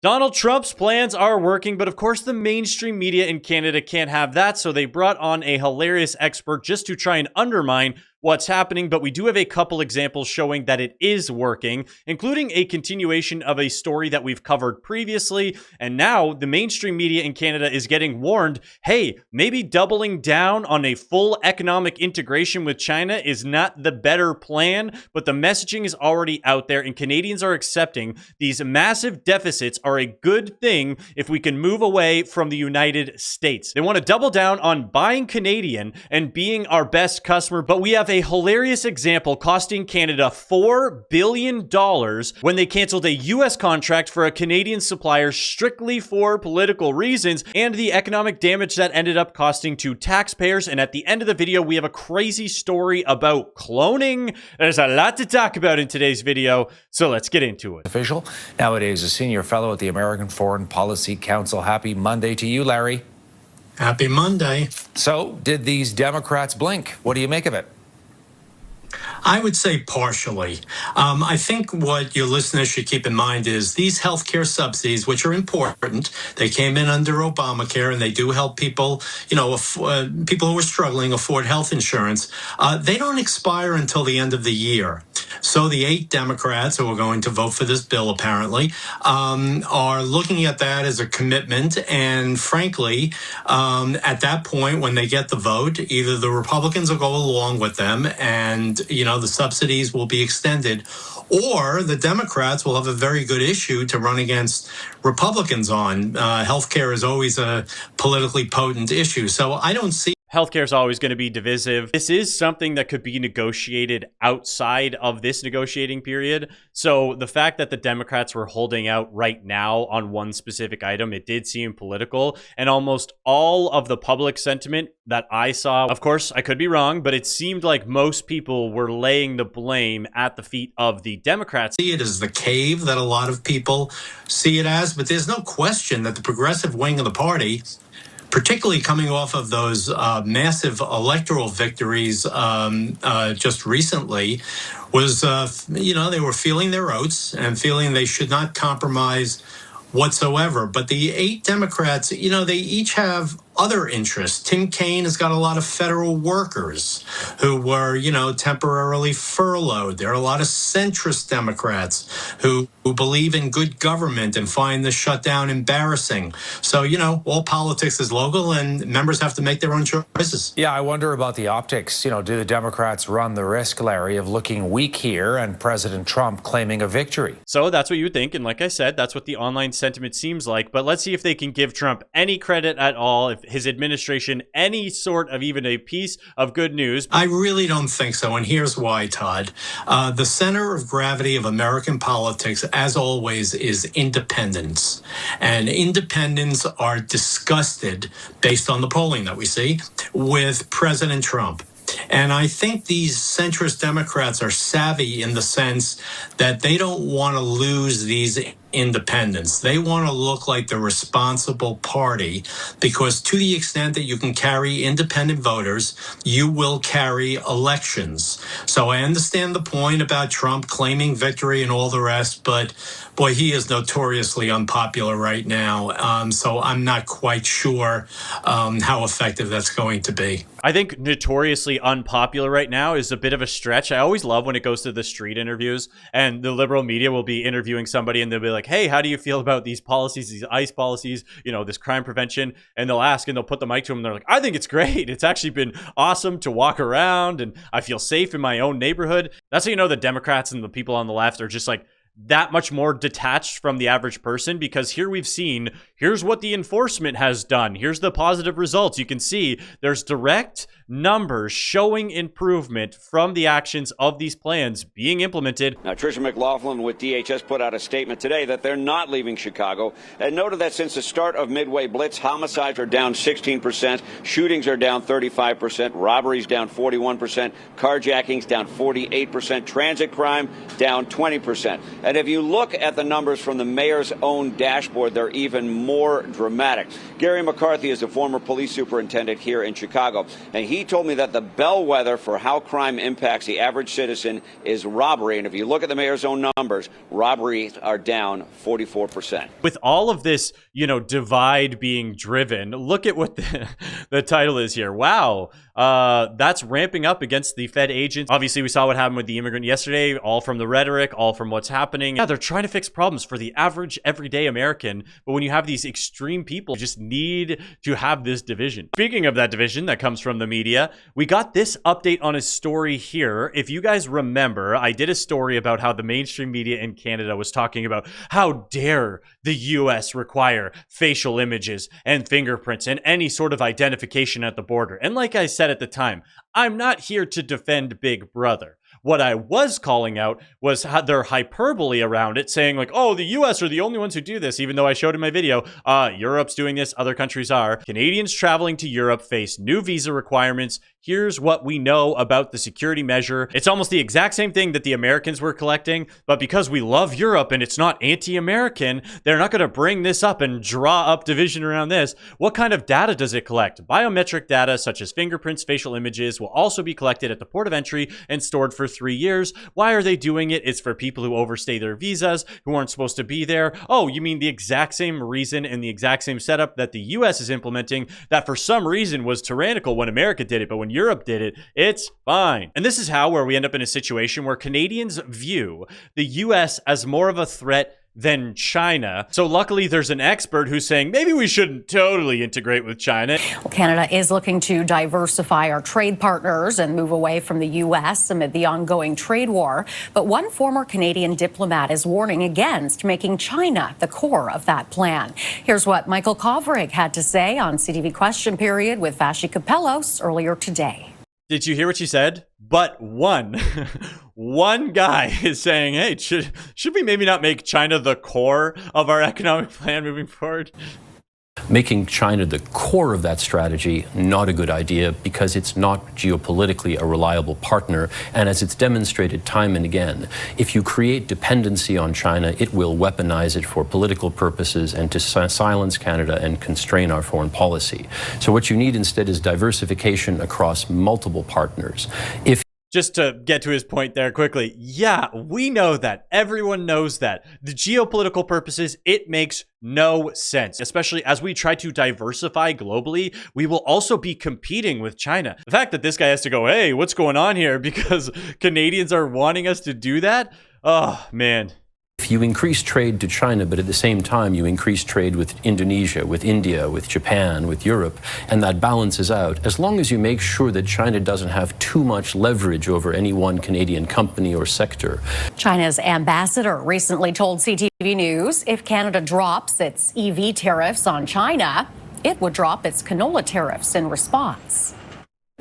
Donald Trump's plans are working, but of course the mainstream media in Canada can't have that, so they brought on a hilarious expert just to try and undermine what's happening, but we do have a couple examples showing that it is working, including a continuation of a story that we've covered previously, and now the mainstream media in Canada is getting warned, hey, maybe doubling down on a full economic integration with China is not the better plan, but the messaging is already out there, and Canadians are accepting these massive deficits are a good thing if we can move away from the United States. They want to double down on buying Canadian and being our best customer, but we have a hilarious example costing Canada $4 billion when they canceled a US contract for a Canadian supplier strictly for political reasons, and the economic damage that ended up costing to taxpayers. And at the end of the video, we have a crazy story about cloning. There's a lot to talk about in today's video, so let's get into it. Official, nowadays a senior fellow at the American Foreign Policy Council. Happy Monday to you, Larry. Happy Monday. So, did these Democrats blink? What do you make of it? I would say partially. I think what your listeners should keep in mind is these healthcare subsidies, which are important, they came in under Obamacare and they do help people, people who are struggling afford health insurance. They don't expire until the end of the year. So the 8 Democrats who are going to vote for this bill, apparently, are looking at that as a commitment. And frankly, at that point, when they get the vote, either the Republicans will go along with them and, the subsidies will be extended, or the Democrats will have a very good issue to run against Republicans on. Healthcare is always a politically potent issue. So I don't see Healthcare is always going to be divisive. This is something that could be negotiated outside of this negotiating period. So the fact that the Democrats were holding out right now on one specific item, it did seem political. And almost all of the public sentiment that I saw, of course, I could be wrong, but it seemed like most people were laying the blame at the feet of the Democrats. See it as the cave that a lot of people see it as, but there's no question that the progressive wing of the party, particularly coming off of those massive electoral victories just recently, was, they were feeling their oats and feeling they should not compromise whatsoever. But the 8 Democrats, they each have other interests. Tim Kaine has got a lot of federal workers who were, temporarily furloughed. There are a lot of centrist Democrats who believe in good government and find the shutdown embarrassing. So, all politics is local and members have to make their own choices. Yeah, I wonder about the optics. Do the Democrats run the risk, Larry, of looking weak here and President Trump claiming a victory? So that's what you would think. And like I said, that's what the online sentiment seems like. But let's see if they can give Trump any credit at all, if his administration any sort of even a piece of good news. I really don't think so, and here's why, Todd. The center of gravity of American politics, as always, is independents. And independents are disgusted, based on the polling that we see, with President Trump. And I think these centrist Democrats are savvy in the sense that they don't want to lose these independents. They want to look like the responsible party, because to the extent that you can carry independent voters, you will carry elections. So I understand the point about Trump claiming victory and all the rest, but boy, he is notoriously unpopular right now. So I'm not quite sure how effective that's going to be. I think notoriously unpopular right now is a bit of a stretch. I always love when it goes to the street interviews and the liberal media will be interviewing somebody and they'll be like, hey, how do you feel about these policies, these ICE policies, this crime prevention? And they'll ask and they'll put the mic to them and they're like, I think it's great. It's actually been awesome to walk around and I feel safe in my own neighborhood. That's how you know the Democrats and the people on the left are just like that much more detached from the average person, because here we've seen, here's what the enforcement has done. Here's the positive results. You can see there's direct numbers showing improvement from the actions of these plans being implemented. Now, Tricia McLaughlin with DHS put out a statement today that they're not leaving Chicago and noted that since the start of Midway Blitz, homicides are down 16%, shootings are down 35%, robberies down 41%, carjackings down 48%, transit crime down 20%. And if you look at the numbers from the mayor's own dashboard, they're even more dramatic. Gary McCarthy is a former police superintendent here in Chicago, and he told me that the bellwether for how crime impacts the average citizen is robbery. And if you look at the mayor's own numbers, robberies are down 44%. With all of this, divide being driven, look at what the title is here. Wow. That's ramping up against the Fed agents. Obviously, we saw what happened with the immigrant yesterday, all from the rhetoric, all from what's happening. Yeah, they're trying to fix problems for the average everyday American. But when you have these extreme people, you just need to have this division. Speaking of that division that comes from the media, we got this update on a story here. If you guys remember, I did a story about how the mainstream media in Canada was talking about how dare the US require facial images and fingerprints and any sort of identification at the border. And like I said at the time, I'm not here to defend Big Brother. What I was calling out was how their hyperbole around it, saying like, oh, the US are the only ones who do this, even though I showed in my video, Europe's doing this, other countries are. Canadians traveling to Europe face new visa requirements. Here's what we know about the security measure. It's almost the exact same thing that the Americans were collecting, but because we love Europe and it's not anti-American, they're not going to bring this up and draw up division around this. What kind of data does it collect? Biometric data such as fingerprints, facial images will also be collected at the port of entry and stored for 3 years. Why are they doing it? It's for people who overstay their visas, who aren't supposed to be there. Oh, you mean the exact same reason and the exact same setup that the US is implementing that for some reason was tyrannical when America did it, but when Europe did it, it's fine. And this is where we end up in a situation where Canadians view the US as more of a threat than China. So luckily there's an expert who's saying maybe we shouldn't totally integrate with China. Well, Canada is looking to diversify our trade partners and move away from the U.S. amid the ongoing trade war. But one former Canadian diplomat is warning against making China the core of that plan. Here's what Michael Kovrig had to say on CTV Question Period with Vashi Kapelos earlier today. Did you hear what she said? But one guy is saying, hey, should we maybe not make China the core of our economic plan moving forward? Making China the core of that strategy, not a good idea because it's not geopolitically a reliable partner. And as it's demonstrated time and again, if you create dependency on China, it will weaponize it for political purposes and to silence Canada and constrain our foreign policy. So what you need instead is diversification across multiple partners. Just to get to his point there quickly, yeah, we know that. Everyone knows that. The geopolitical purposes, it makes no sense, especially as we try to diversify globally. We will also be competing with China. The fact that this guy has to go, hey, what's going on here? Because Canadians are wanting us to do that? Oh, man. If you increase trade to China, but at the same time you increase trade with Indonesia, with India, with Japan, with Europe, and that balances out, as long as you make sure that China doesn't have too much leverage over any one Canadian company or sector. China's ambassador recently told CTV News if Canada drops its EV tariffs on China, it would drop its canola tariffs in response.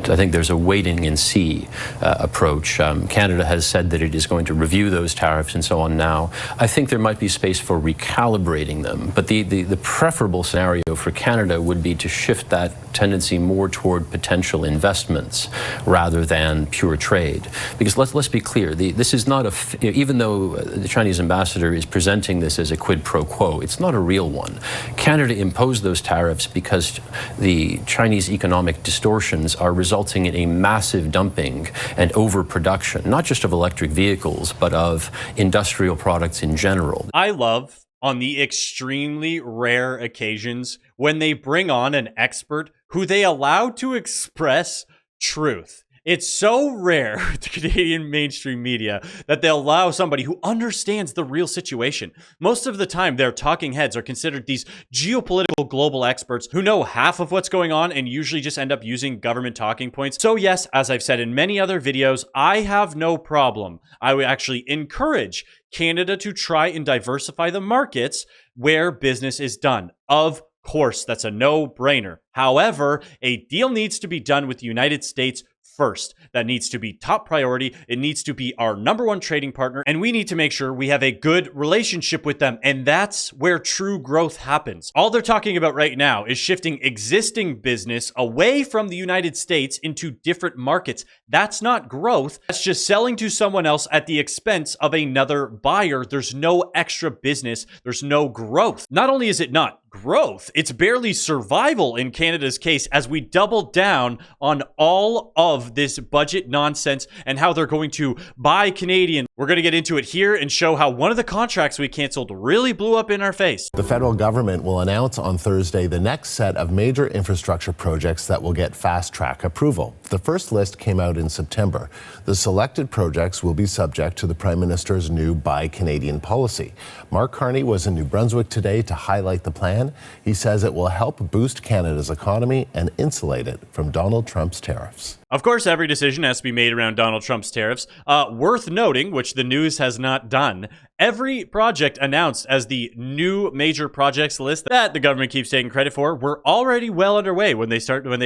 I think there's a waiting and see approach. Canada has said that it is going to review those tariffs and so on now. I think there might be space for recalibrating them, but the preferable scenario for Canada would be to shift that tendency more toward potential investments rather than pure trade. Because let's be clear, this is not even though the Chinese ambassador is presenting this as a quid pro quo, it's not a real one. Canada imposed those tariffs because the Chinese economic distortions are resulting in a massive dumping and overproduction, not just of electric vehicles, but of industrial products in general. I love on the extremely rare occasions when they bring on an expert who they allow to express truth. It's so rare with the Canadian mainstream media that they'll allow somebody who understands the real situation. Most of the time, their talking heads are considered these geopolitical global experts who know half of what's going on and usually just end up using government talking points. So yes, as I've said in many other videos, I have no problem. I would actually encourage Canada to try and diversify the markets where business is done. Of course, that's a no-brainer. However, a deal needs to be done with the United States first. That needs to be top priority. It needs to be our number one trading partner, and we need to make sure we have a good relationship with them. And that's where true growth happens. All they're talking about right now is shifting existing business away from the United States into different markets. That's not growth. That's just selling to someone else at the expense of another buyer. There's no extra business. There's no growth. Not only is it not growth, it's barely survival in Canada's case as we double down on all of this budget nonsense and how they're going to buy Canadian. We're going to get into it here and show how one of the contracts we canceled really blew up in our face. The federal government will announce on Thursday the next set of major infrastructure projects that will get fast-track approval. The first list came out in September. The selected projects will be subject to the Prime Minister's new Buy Canadian policy. Mark Carney was in New Brunswick today to highlight the plan. He says it will help boost Canada's economy and insulate it from Donald Trump's tariffs. Of course, every decision has to be made around Donald Trump's tariffs. Worth noting, which the news has not done, every project announced as the new major projects list that the government keeps taking credit for were already well underway when they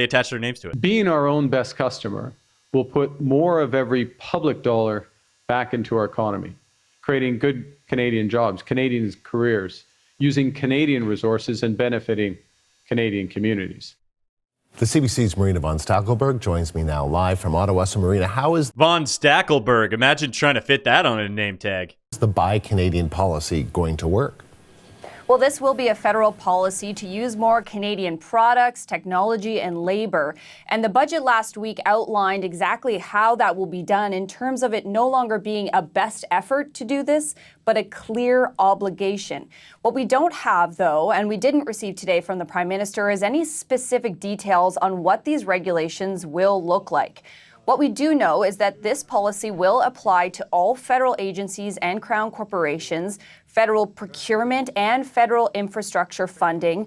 attach their names to it. Being our own best customer will put more of every public dollar back into our economy, creating good Canadian jobs, Canadians' careers, using Canadian resources and benefiting Canadian communities. The CBC's Marina von Stackelberg joins me now live from Ottawa. So Marina, how is Von Stackelberg? Imagine trying to fit that on a name tag. the Buy Canadian policy going to work? Well, this will be a federal policy to use more Canadian products, technology, and labor. And the budget last week outlined exactly how that will be done in terms of it no longer being a best effort to do this, but a clear obligation. What we don't have, though, and we didn't receive today from the Prime Minister, is any specific details on what these regulations will look like. What we do know is that this policy will apply to all federal agencies and crown corporations, federal procurement and federal infrastructure funding,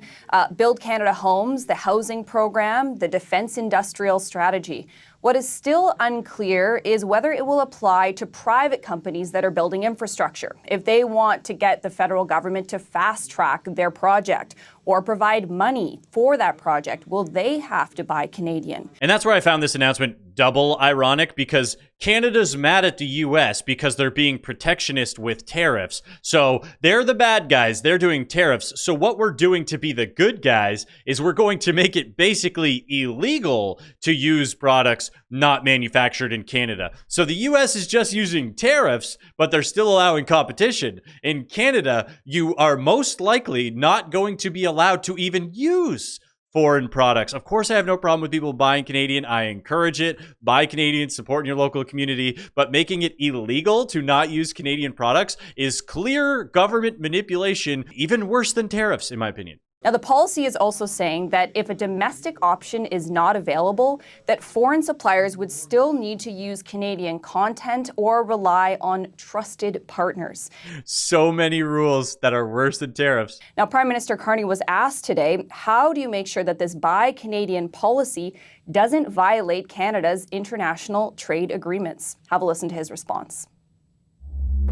Build Canada Homes, the housing program, the defense industrial strategy. What is still unclear is whether it will apply to private companies that are building infrastructure. If they want to get the federal government to fast track their project or provide money for that project, will they have to buy Canadian? And that's where I found this announcement double ironic, because Canada's mad at the US because they're being protectionist with tariffs. So they're the bad guys, they're doing tariffs. So what we're doing to be the good guys is we're going to make it basically illegal to use products not manufactured in Canada. So the US is just using tariffs, but they're still allowing competition. In Canada, you are most likely not going to be allowed to even use foreign products. Of course, I have no problem with people buying Canadian. I encourage it. Buy Canadian, support in your local community. But making it illegal to not use Canadian products is clear government manipulation, even worse than tariffs, in my opinion. Now, the policy is also saying that if a domestic option is not available, that foreign suppliers would still need to use Canadian content or rely on trusted partners. So many rules that are worse than tariffs. Now, Prime Minister Carney was asked today, how do you make sure that this Buy Canadian policy doesn't violate Canada's international trade agreements? Have a listen to his response.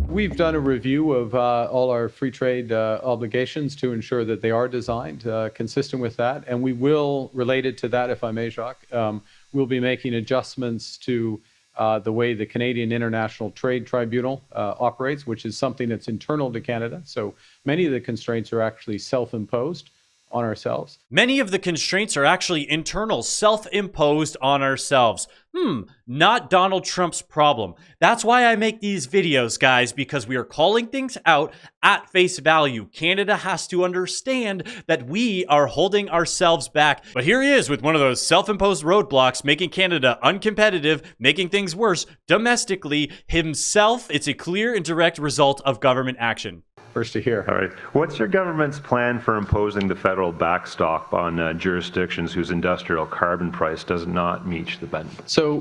We've done a review of all our free trade obligations to ensure that they are designed consistent with that. And we will, related to that, if I may, Jacques, we'll be making adjustments to the way the Canadian International Trade Tribunal operates, which is something that's internal to Canada. So many of the constraints are actually self-imposed on ourselves. Many of the constraints are actually internal, self-imposed on ourselves. Not Donald Trump's problem. That's why I make these videos, guys, because we are calling things out at face value. Canada has to understand that we are holding ourselves back. But here he is with one of those self-imposed roadblocks, making Canada uncompetitive, making things worse domestically himself. It's a clear and direct result of government action. First to hear. All right. What's your government's plan for imposing the federal backstop on jurisdictions whose industrial carbon price does not meet the benchmark? So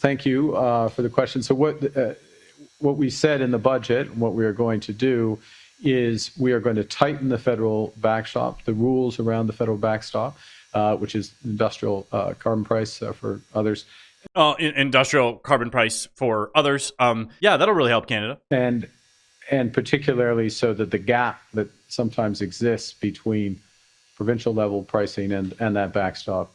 thank you for the question. So what we said in the budget, what we are going to do is we are going to tighten the federal backstop, the rules around the federal backstop, which is industrial carbon price for others. Industrial carbon price for others. Yeah, that'll really help Canada. And particularly so that the gap that sometimes exists between provincial level pricing and that backstop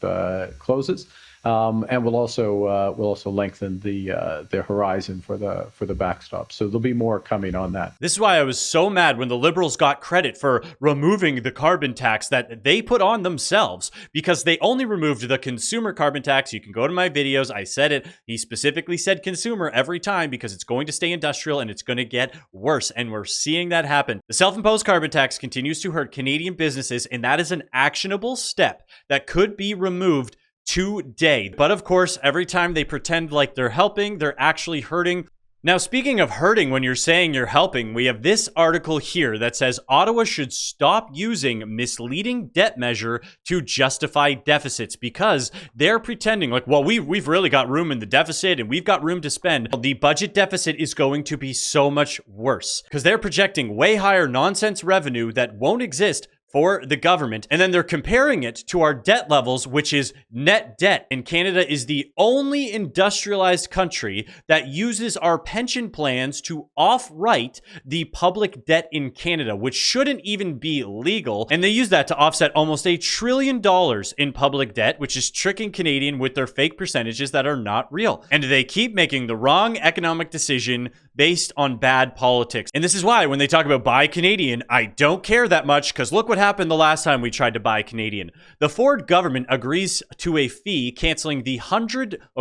closes. and we'll also lengthen the horizon for the backstop. So there'll be more coming on that. This is why I was so mad when the Liberals got credit for removing the carbon tax that they put on themselves, because they only removed the consumer carbon tax. You can go to my videos. I said it. He specifically said consumer every time because it's going to stay industrial and it's going to get worse. And we're seeing that happen. The self-imposed carbon tax continues to hurt Canadian businesses, and that is an actionable step that could be removed today. But of course, every time they pretend like they're helping, they're actually hurting. Now, speaking of hurting when you're saying you're helping, we have this article here that says Ottawa should stop using misleading debt measure to justify deficits, because they're pretending like, well, we've really got room in the deficit and we've got room to spend. The budget deficit is going to be so much worse because they're projecting way higher nonsense revenue that won't exist for the government. And then they're comparing it to our debt levels, which is net debt. And Canada is the only industrialized country that uses our pension plans to off-write the public debt in Canada, which shouldn't even be legal. And they use that to offset almost $1 trillion in public debt, which is tricking Canadian with their fake percentages that are not real. And they keep making the wrong economic decision based on bad politics. And this is why when they talk about buy Canadian, I don't care that much, because look what happened the last time we tried to buy Canadian. The Ford government agrees to a fee canceling the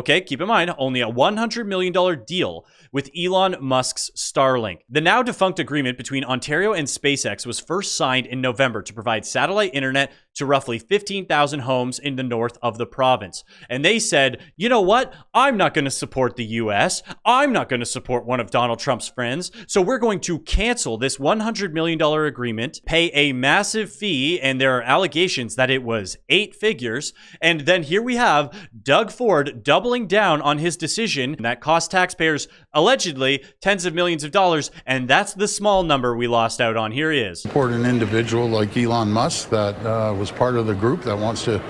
keep in mind, only a $100 million deal with Elon Musk's Starlink. The now defunct agreement between Ontario and SpaceX was first signed in November to provide satellite internet to roughly 15,000 homes in the north of the province. And they said, you know what? I'm not going to support the US. I'm not going to support one of Donald Trump's friends. So we're going to cancel this $100 million agreement, pay a massive fee, and there are allegations that it was 8 figures. And then here we have Doug Ford doubling down on his decision that cost taxpayers allegedly tens of millions of dollars. And that's the small number we lost out on. Here he is. Support an individual like Elon Musk that was part of the group that wants to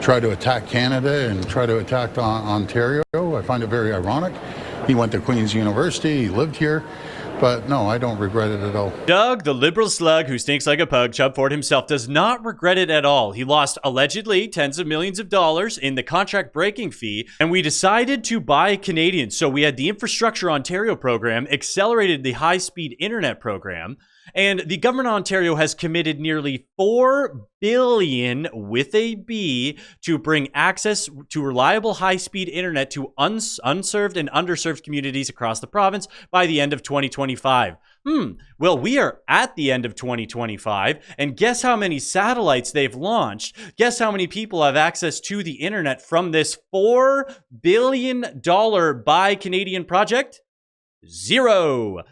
try to attack Canada and try to attack Ontario. I find it very ironic. He went to Queen's University, he lived here, but no, I don't regret it at all. Doug, the liberal slug who stinks like a pug, Chub Ford himself, does not regret it at all. He lost allegedly tens of millions of dollars in the contract breaking fee, and we decided to buy Canadian. So we had the Infrastructure Ontario program, accelerated the high-speed internet program, and the government of Ontario has committed nearly $4 billion with a B to bring access to reliable high-speed internet to unserved and underserved communities across the province by the end of 2025. Well, we are at the end of 2025, and guess how many satellites they've launched? Guess how many people have access to the internet from this $4 billion Buy Canadian project? Zero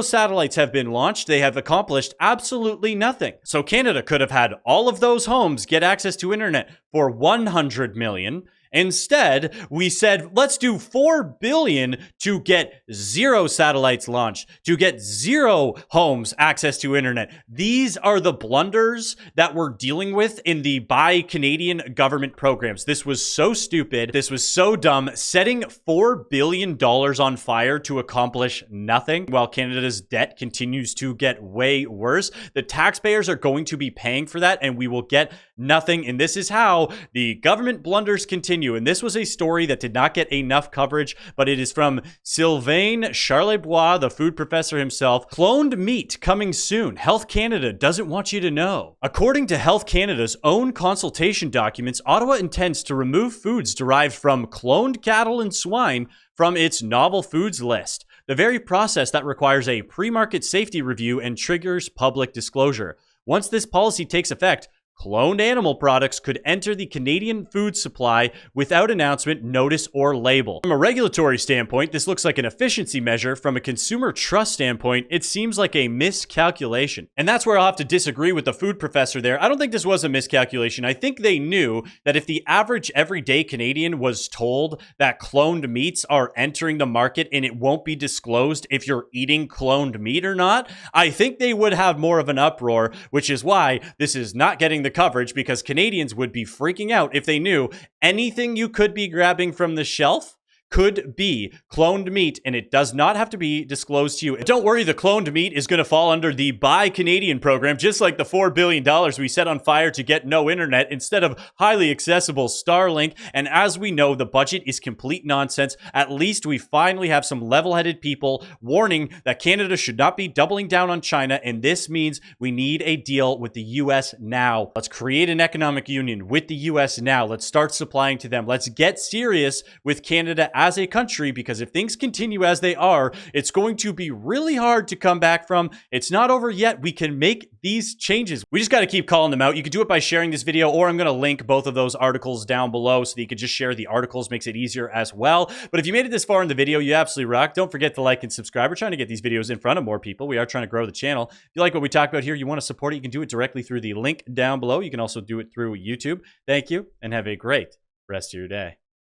satellites have been launched. They have accomplished absolutely nothing. So Canada could have had all of those homes get access to internet for $100 million. Instead, we said, let's do $4 billion to get 0 satellites launched, to get 0 homes access to internet. These are the blunders that we're dealing with in the Buy Canadian government programs. This was so stupid. This was so dumb. Setting $4 billion on fire to accomplish nothing while Canada's debt continues to get way worse. The taxpayers are going to be paying for that, and we will get nothing. And this is how the government blunders continue. And this was a story that did not get enough coverage, but it is from Sylvain Charlebois, the food professor himself. Cloned meat coming soon. Health Canada doesn't want you to know. According to Health Canada's own consultation documents, Ottawa intends to remove foods derived from cloned cattle and swine from its novel foods list, the very process that requires a pre-market safety review and triggers public disclosure. Once this policy takes effect, cloned animal products could enter the Canadian food supply without announcement, notice, or label. From a regulatory standpoint, this looks like an efficiency measure. From a consumer trust standpoint, it seems like a miscalculation. And that's where I'll have to disagree with the food professor there. I don't think this was a miscalculation. I think they knew that if the average everyday Canadian was told that cloned meats are entering the market and it won't be disclosed if you're eating cloned meat or not, I think they would have more of an uproar, which is why this is not getting the coverage, because Canadians would be freaking out if they knew anything you could be grabbing from the shelf could be cloned meat, and it does not have to be disclosed to you. And don't worry, the cloned meat is going to fall under the Buy Canadian program, just like the $4 billion we set on fire to get no internet instead of highly accessible Starlink. And as we know, the budget is complete nonsense. At least we finally have some level-headed people warning that Canada should not be doubling down on China, and this means we need a deal with the US now. Let's create an economic union with the US now. Let's start supplying to them. Let's get serious with Canada as a country, because if things continue as they are, it's going to be really hard to come back from. It's not over yet. We can make these changes. We just got to keep calling them out. You can do it by sharing this video, or I'm going to link both of those articles down below so that you can just share the articles. Makes it easier as well. But if you made it this far in the video, you absolutely rock. Don't forget to like and subscribe. We're trying to get these videos in front of more people. We are trying to grow the channel. If you like what we talk about here, you want to support it, you can do it directly through the link down below. You can also do it through YouTube. Thank you, and have a great rest of your day.